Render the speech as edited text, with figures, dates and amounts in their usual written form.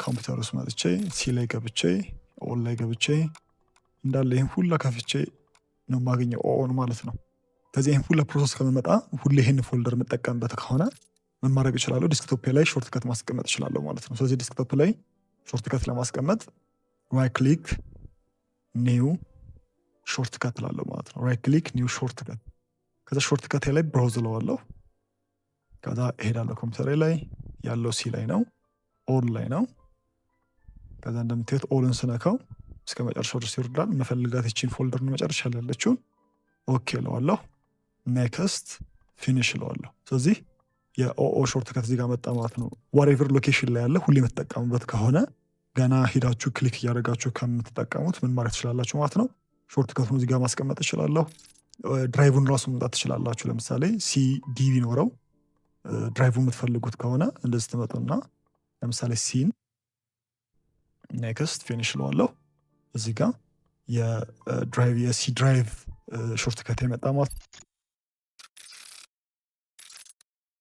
ኮምፒውተር ውስጥ መጥቼ ሲ ላይ ገብቼ ኦል ላይ ገብቼ እንዳለ ይህን ሁላ ከፍቼ ነው የማገኘው ኦን ማለት ነው። ከዚህ ይህን ሁላ ፕሮሰስ ከመመጣ ሁሌ ይህን ፎልደር የምጠቀምበት ከሆነ ምን ማድረግ እችላለሁ? ዲስክቶፕ ላይ ሾርትከት ማስቀመጥ እችላለሁ ማለት ነው። ስለዚህ ዲስክቶፕ ላይ ሾርትከት ለማስቀመጥ ራይት ክሊክ ኒው ሾርትከት እላለሁ ማለት ነው። ራይት ክሊክ ኒው ሾርትከት። ከዛ ሾርትከት ላይ ብራውዝ እለዋለሁ። ከዛ እሄዳለሁ ኮምፒውተር ላይ ያለው ሲ ላይ ነው፣ ኦል ላይ ነው። ከዛ እንደምታዩት ኦልን ስነካው እስከ መጨረሻው ድረስ ይወርዳል። መፈልጋት ይቺን ፎልደር ነው መጨረሻ ላይ ያለችውን ኦኬ እለዋለሁ። ኔክስት ፊኒሽ እለዋለሁ። ስለዚህ የኦኦ ሾርትከት እዚህ ጋር መጣ ማለት ነው። ዋሬቨር ሎኬሽን ላይ ያለ ሁሌ የምትጠቀሙበት ከሆነ ገና ሂዳችሁ ክሊክ እያደረጋችሁ ከምትጠቀሙት ምን ማለት ትችላላችሁ ማለት ነው። ሾርትከቱን እዚህ ጋር ማስቀመጥ ትችላለሁ። ድራይቭን ራሱ መምጣት ትችላላችሁ። ለምሳሌ ሲዲ ቢኖረው ድራይቭ የምትፈልጉት ከሆነ እንደዚህ ትመጡና ለምሳሌ ሲን ኔክስት ፊኒሽ እለዋለሁ። እዚህ ጋር የሲ ድራይቭ ሾርትከት የመጣ ማለት